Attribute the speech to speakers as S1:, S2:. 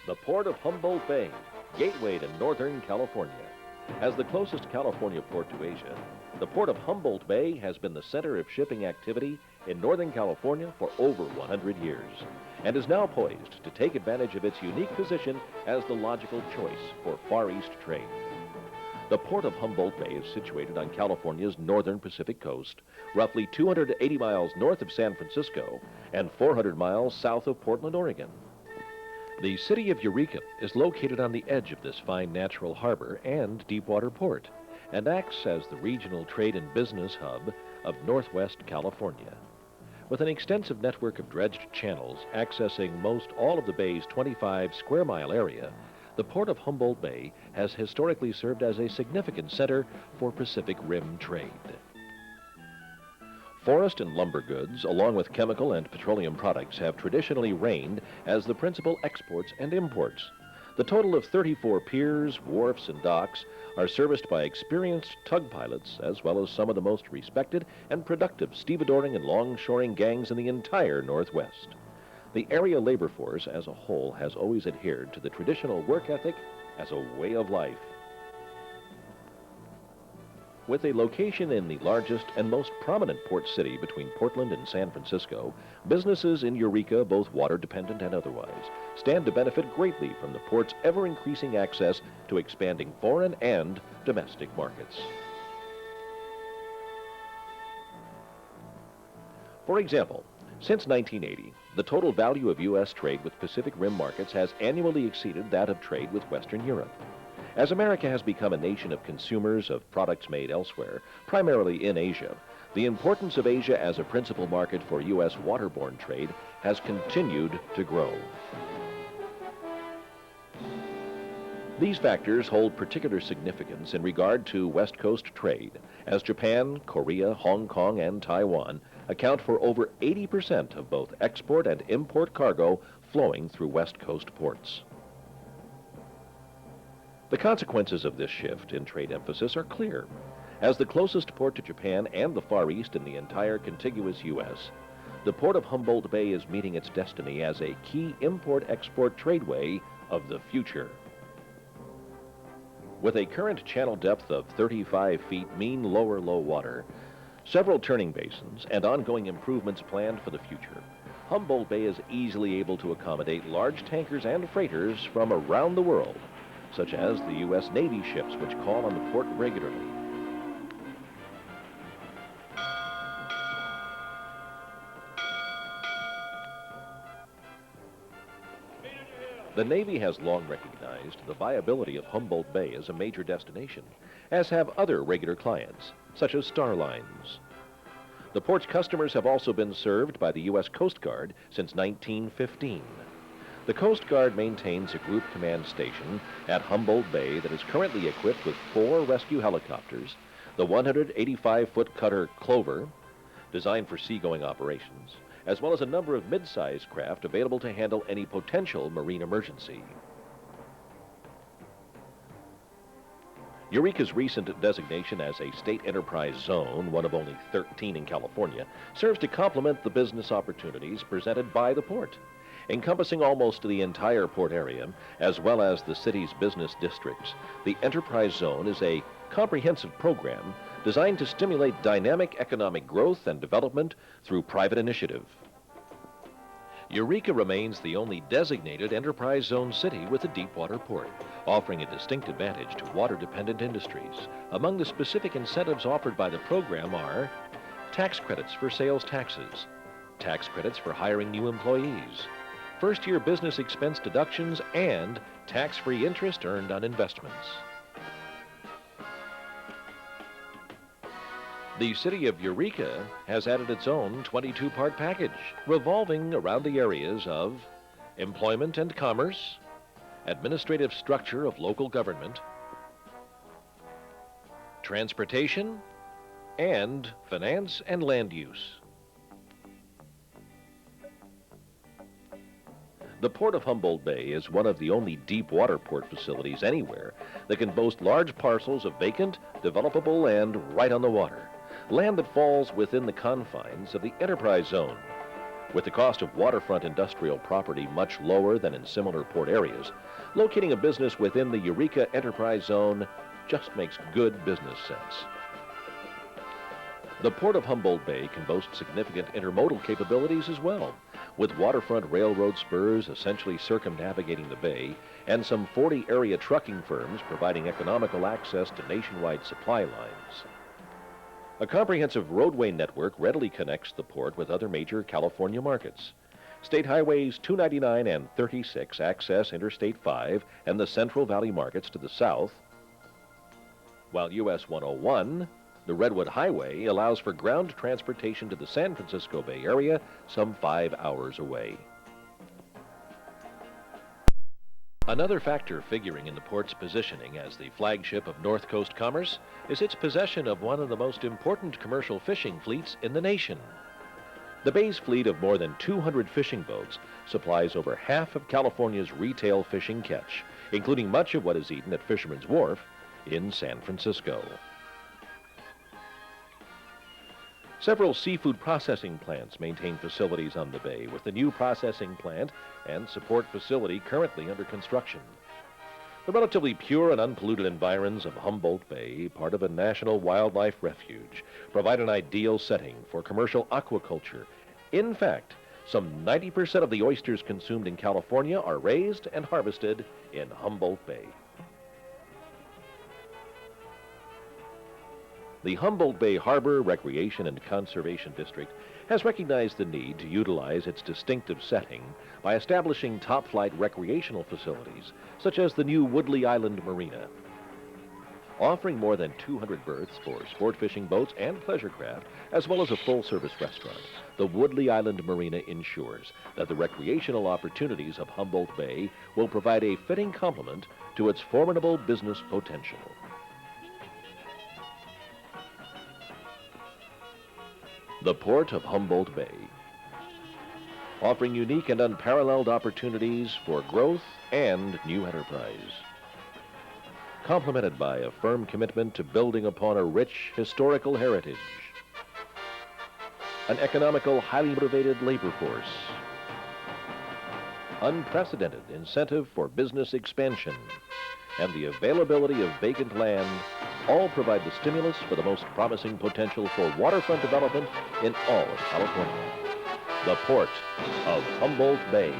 S1: The Port of Humboldt Bay, gateway to Northern California. As the closest California port to Asia, the Port of Humboldt Bay has been the center of shipping activity in Northern California for over 100 years and is now poised to take advantage of its unique position as the logical choice for Far East trade. The Port of Humboldt Bay is situated on California's northern Pacific coast, roughly 280 miles north of San Francisco and 400 miles south of Portland, Oregon. The city of Eureka is located on the edge of this fine natural harbor and deepwater port and acts as the regional trade and business hub of Northwest California. With an extensive network of dredged channels accessing most all of the bay's 25 square mile area, the Port of Humboldt Bay has historically served as a significant center for Pacific Rim trade. Forest and lumber goods, along with chemical and petroleum products, have traditionally reigned as the principal exports and imports. The total of 34 piers, wharfs, and docks are serviced by experienced tug pilots, as well as some of the most respected and productive stevedoring and longshoring gangs in the entire Northwest. The area labor force as a whole has always adhered to the traditional work ethic as a way of life. With a location in the largest and most prominent port city between Portland and San Francisco, businesses in Eureka, both water-dependent and otherwise, stand to benefit greatly from the port's ever-increasing access to expanding foreign and domestic markets. For example, since 1980, the total value of U.S. trade with Pacific Rim markets has annually exceeded that of trade with Western Europe. As America has become a nation of consumers of products made elsewhere, primarily in Asia, the importance of Asia as a principal market for U.S. waterborne trade has continued to grow. These factors hold particular significance in regard to West Coast trade, as Japan, Korea, Hong Kong, and Taiwan account for over 80% of both export and import cargo flowing through West Coast ports. The consequences of this shift in trade emphasis are clear. As the closest port to Japan and the Far East in the entire contiguous U.S., the Port of Humboldt Bay is meeting its destiny as a key import-export tradeway of the future. With a current channel depth of 35 feet mean lower low water, several turning basins, and ongoing improvements planned for the future, Humboldt Bay is easily able to accommodate large tankers and freighters from around the world, such as the U.S. Navy ships which call on the port regularly. The Navy has long recognized the viability of Humboldt Bay as a major destination, as have other regular clients, such as Star Lines. The port's customers have also been served by the U.S. Coast Guard since 1915. The Coast Guard maintains a group command station at Humboldt Bay that is currently equipped with 4 rescue helicopters, the 185-foot cutter Clover, designed for seagoing operations, as well as a number of mid-sized craft available to handle any potential marine emergency. Eureka's recent designation as a state enterprise zone, one of only 13 in California, serves to complement the business opportunities presented by the port. Encompassing almost the entire port area, as well as the city's business districts, the Enterprise Zone is a comprehensive program designed to stimulate dynamic economic growth and development through private initiative. Eureka remains the only designated Enterprise Zone city with a deepwater port, offering a distinct advantage to water-dependent industries. Among the specific incentives offered by the program are tax credits for sales taxes, tax credits for hiring new employees, first-year business expense deductions, and tax-free interest earned on investments. The city of Eureka has added its own 22-part package, revolving around the areas of employment and commerce, administrative structure of local government, transportation, and finance and land use. The Port of Humboldt Bay is one of the only deep water port facilities anywhere that can boast large parcels of vacant, developable land right on the water, land that falls within the confines of the Enterprise Zone. With the cost of waterfront industrial property much lower than in similar port areas, locating a business within the Eureka Enterprise Zone just makes good business sense. The Port of Humboldt Bay can boast significant intermodal capabilities as well, with waterfront railroad spurs essentially circumnavigating the bay and some 40 area trucking firms providing economical access to nationwide supply lines. A comprehensive roadway network readily connects the port with other major California markets. State Highways 299 and 36 access Interstate 5 and the Central Valley markets to the south, while US 101, the Redwood Highway, allows for ground transportation to the San Francisco Bay Area some 5 hours away. Another factor figuring in the port's positioning as the flagship of North Coast commerce is its possession of one of the most important commercial fishing fleets in the nation. The bay's fleet of more than 200 fishing boats supplies over half of California's retail fishing catch, including much of what is eaten at Fisherman's Wharf in San Francisco. Several seafood processing plants maintain facilities on the bay, with the new processing plant and support facility currently under construction. The relatively pure and unpolluted environs of Humboldt Bay, part of a national wildlife refuge, provide an ideal setting for commercial aquaculture. In fact, some 90% of the oysters consumed in California are raised and harvested in Humboldt Bay. The Humboldt Bay Harbor Recreation and Conservation District has recognized the need to utilize its distinctive setting by establishing top-flight recreational facilities, such as the new Woodley Island Marina. Offering more than 200 berths for sport fishing boats and pleasure craft, as well as a full-service restaurant, the Woodley Island Marina ensures that the recreational opportunities of Humboldt Bay will provide a fitting complement to its formidable business potential. The Port of Humboldt Bay, offering unique and unparalleled opportunities for growth and new enterprise. Complemented by a firm commitment to building upon a rich historical heritage. An economical, highly motivated labor force. Unprecedented incentive for business expansion. And the availability of vacant land all provide the stimulus for the most promising potential for waterfront development in all of California. The Port of Humboldt Bay.